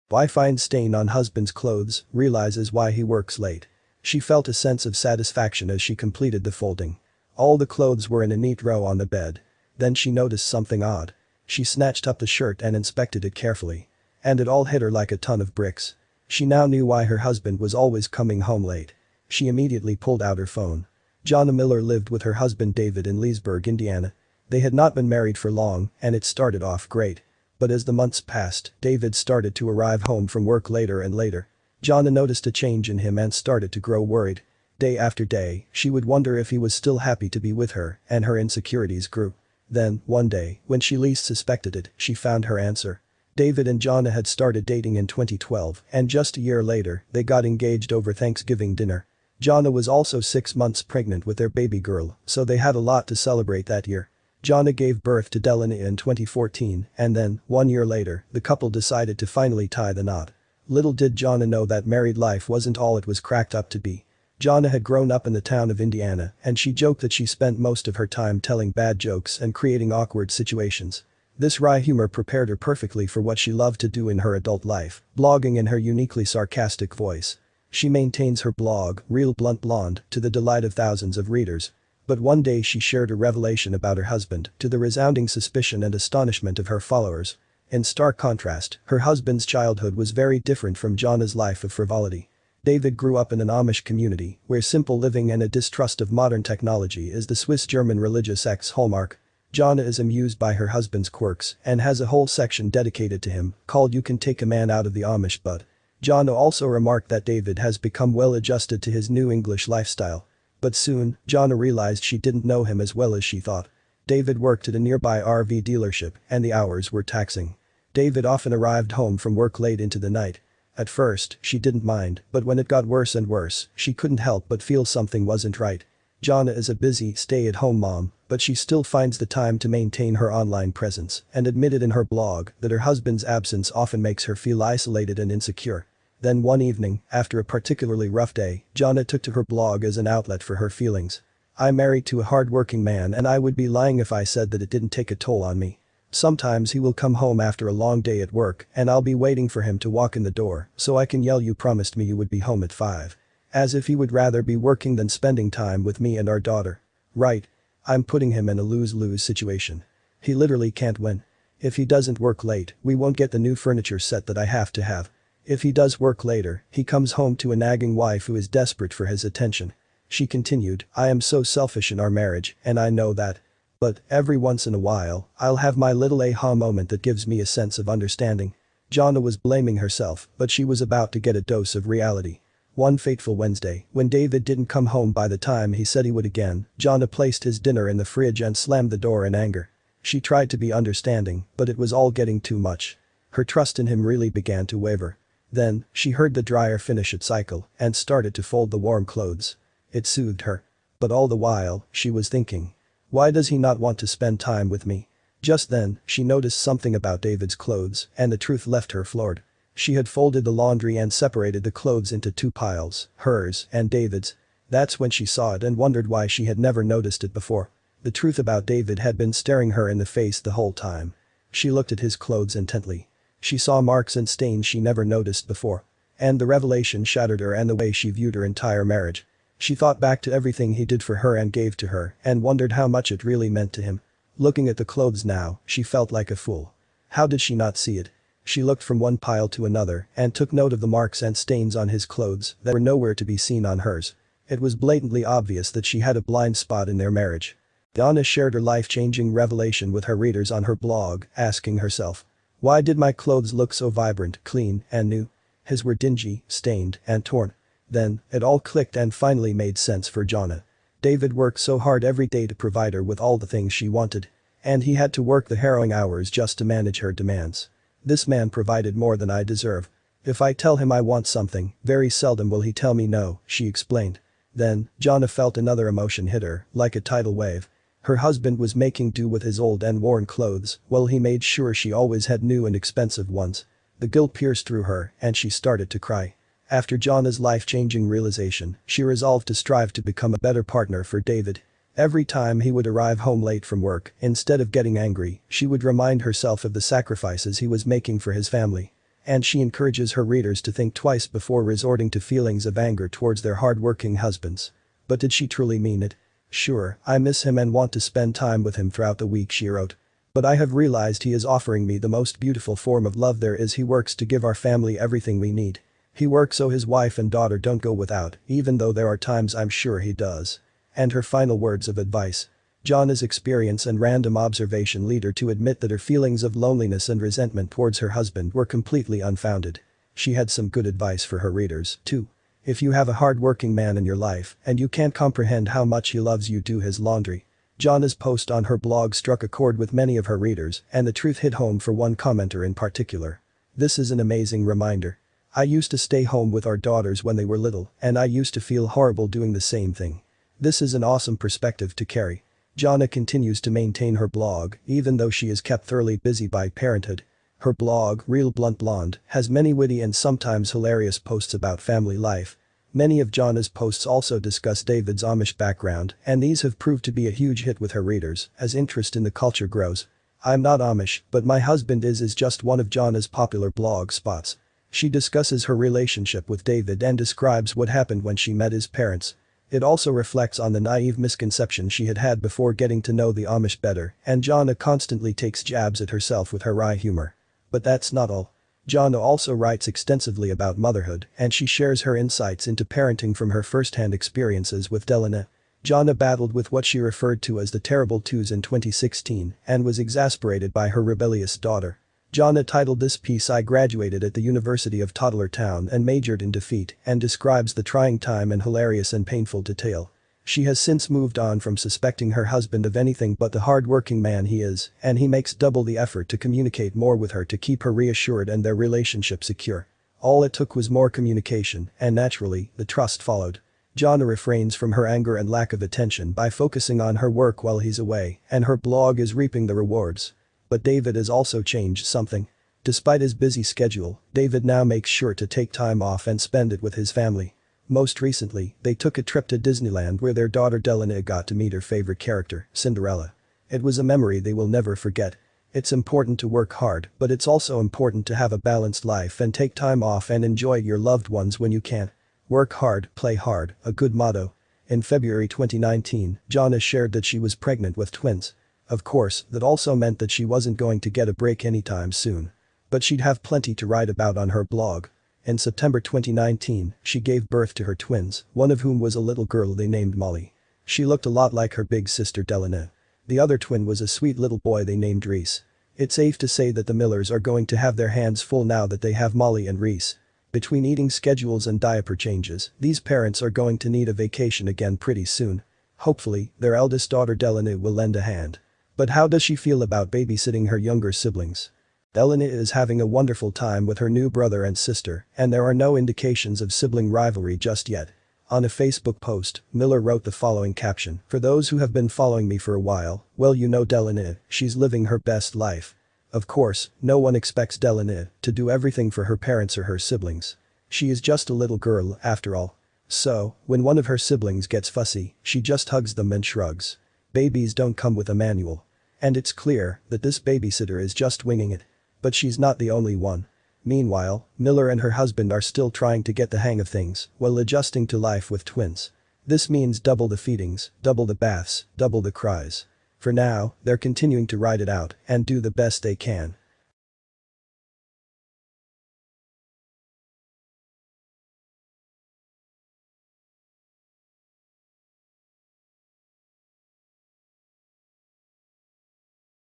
Why find stain on husband's clothes, realizes why he works late. She felt a sense of satisfaction as she completed the folding. All the clothes were in a neat row on the bed. Then she noticed something odd. She snatched up the shirt and inspected it carefully. And it all hit her like a ton of bricks. She now knew why her husband was always coming home late. She immediately pulled out her phone. Jonna Miller lived with her husband David in Leesburg, Indiana. They had not been married for long and it started off great. But as the months passed, David started to arrive home from work later and later. Jonna noticed a change in him and started to grow worried. Day after day, she would wonder if he was still happy to be with her, and her insecurities grew. Then, one day, when she least suspected it, she found her answer. David and Jonna had started dating in 2012, and just a year later, they got engaged over Thanksgiving dinner. Jonna was also 6 months pregnant with their baby girl, so they had a lot to celebrate that year. Jonna gave birth to Delaney in 2014, and then, 1 year later, the couple decided to finally tie the knot. Little did Jonna know that married life wasn't all it was cracked up to be. Jonna had grown up in the town of Indiana, and she joked that she spent most of her time telling bad jokes and creating awkward situations. This wry humor prepared her perfectly for what she loved to do in her adult life, blogging in her uniquely sarcastic voice. She maintains her blog, Real Blunt Blonde, to the delight of thousands of readers. But one day she shared a revelation about her husband, to the resounding suspicion and astonishment of her followers. In stark contrast, her husband's childhood was very different from Jonna's life of frivolity. David grew up in an Amish community, where simple living and a distrust of modern technology is the Swiss-German religious hallmark. Jonna is amused by her husband's quirks and has a whole section dedicated to him, called You Can Take a Man Out of the Amish Butt. Jonna also remarked that David has become well adjusted to his new English lifestyle. But soon, Jonna realized she didn't know him as well as she thought. David worked at a nearby RV dealership, and the hours were taxing. David often arrived home from work late into the night. At first, she didn't mind, but when it got worse and worse, she couldn't help but feel something wasn't right. Jonna is a busy, stay-at-home mom, but she still finds the time to maintain her online presence and admitted in her blog that her husband's absence often makes her feel isolated and insecure. Then one evening, after a particularly rough day, Jonna took to her blog as an outlet for her feelings. I'm married to a hard-working man and I would be lying if I said that it didn't take a toll on me. Sometimes he will come home after a long day at work and I'll be waiting for him to walk in the door so I can yell you promised me you would be home at 5. As if he would rather be working than spending time with me and our daughter. Right. I'm putting him in a lose-lose situation. He literally can't win. If he doesn't work late, we won't get the new furniture set that I have to have. If he does work later, he comes home to a nagging wife who is desperate for his attention. She continued, I am so selfish in our marriage, and I know that. But, every once in a while, I'll have my little aha moment that gives me a sense of understanding. Jonna was blaming herself, but she was about to get a dose of reality. One fateful Wednesday, when David didn't come home by the time he said he would again, Jonna placed his dinner in the fridge and slammed the door in anger. She tried to be understanding, but it was all getting too much. Her trust in him really began to waver. Then, she heard the dryer finish its cycle and started to fold the warm clothes. It soothed her. But all the while, she was thinking. Why does he not want to spend time with me? Just then, she noticed something about David's clothes, and the truth left her floored. She had folded the laundry and separated the clothes into 2 piles, hers and David's. That's when she saw it and wondered why she had never noticed it before. The truth about David had been staring her in the face the whole time. She looked at his clothes intently. She saw marks and stains she never noticed before. And the revelation shattered her and the way she viewed her entire marriage. She thought back to everything he did for her and gave to her and wondered how much it really meant to him. Looking at the clothes now, she felt like a fool. How did she not see it? She looked from one pile to another and took note of the marks and stains on his clothes that were nowhere to be seen on hers. It was blatantly obvious that she had a blind spot in their marriage. Jonna shared her life-changing revelation with her readers on her blog, asking herself, why did my clothes look so vibrant, clean, and new? His were dingy, stained, and torn. Then, it all clicked and finally made sense for Jonna. David worked so hard every day to provide her with all the things she wanted. And he had to work the harrowing hours just to manage her demands. This man provided more than I deserve. If I tell him I want something, very seldom will he tell me no, she explained. Then, Jonna felt another emotion hit her, like a tidal wave. Her husband was making do with his old and worn clothes, while he made sure she always had new and expensive ones. The guilt pierced through her, and she started to cry. After Jonna's life-changing realization, she resolved to strive to become a better partner for David. Every time he would arrive home late from work, instead of getting angry, she would remind herself of the sacrifices he was making for his family. and she encourages her readers to think twice before resorting to feelings of anger towards their hard-working husbands. But did she truly mean it? Sure, I miss him and want to spend time with him throughout the week, she wrote. But I have realized he is offering me the most beautiful form of love there is. He works to give our family everything we need. He works so his wife and daughter don't go without, even though there are times I'm sure he does. And her final words of advice. Jana's experience and random observation lead her to admit that her feelings of loneliness and resentment towards her husband were completely unfounded. She had some good advice for her readers, too. If you have a hard-working man in your life and you can't comprehend how much he loves you, do his laundry. Jana's post on her blog struck a chord with many of her readers, and the truth hit home for one commenter in particular. This is an amazing reminder. I used to stay home with our daughters when they were little, and I used to feel horrible doing the same thing. This is an awesome perspective to carry. Jana continues to maintain her blog, even though she is kept thoroughly busy by parenthood. Her blog, Real Blunt Blonde, has many witty and sometimes hilarious posts about family life. Many of Jana's posts also discuss David's Amish background, and these have proved to be a huge hit with her readers as interest in the culture grows. I'm not Amish, but my husband is just one of Jana's popular blog spots. She discusses her relationship with David and describes what happened when she met his parents. It also reflects on the naive misconception she had had before getting to know the Amish better, and Jana constantly takes jabs at herself with her wry humor. But that's not all. Jana also writes extensively about motherhood, and she shares her insights into parenting from her first-hand experiences with Delana. Jana battled with what she referred to as the terrible twos in 2016 and was exasperated by her rebellious daughter. Jana titled this piece "I graduated at the University of Toddler Town and majored in defeat," and describes the trying time in hilarious and painful detail. She has since moved on from suspecting her husband of anything but the hard-working man he is, and he makes double the effort to communicate more with her to keep her reassured and their relationship secure. All it took was more communication, and naturally, the trust followed. Jana refrains from her anger and lack of attention by focusing on her work while he's away, and her blog is reaping the rewards. But David has also changed something. Despite his busy schedule, David now makes sure to take time off and spend it with his family. Most recently, they took a trip to Disneyland where their daughter Delana got to meet her favorite character, Cinderella. It was a memory they will never forget. It's important to work hard, but it's also important to have a balanced life and take time off and enjoy your loved ones when you can. Work hard, play hard, a good motto. In February 2019, Jana shared that she was pregnant with twins. Of course, that also meant that she wasn't going to get a break anytime soon. But she'd have plenty to write about on her blog. In September 2019, she gave birth to her twins, one of whom was a little girl they named Molly. She looked a lot like her big sister Delana. The other twin was a sweet little boy they named Reese. It's safe to say that the Millers are going to have their hands full now that they have Molly and Reese. Between eating schedules and diaper changes, these parents are going to need a vacation again pretty soon. Hopefully, their eldest daughter Delana will lend a hand. But how does she feel about babysitting her younger siblings? Delana is having a wonderful time with her new brother and sister, and there are no indications of sibling rivalry just yet. On a Facebook post, Miller wrote the following caption: "For those who have been following me for a while, well, you know Delana, she's living her best life." Of course, no one expects Delana to do everything for her parents or her siblings. She is just a little girl, after all. So, when one of her siblings gets fussy, she just hugs them and shrugs. Babies don't come with a manual. And it's clear that this babysitter is just winging it. But she's not the only one. Meanwhile, Miller and her husband are still trying to get the hang of things while adjusting to life with twins. This means double the feedings, double the baths, double the cries. For now, they're continuing to ride it out and do the best they can.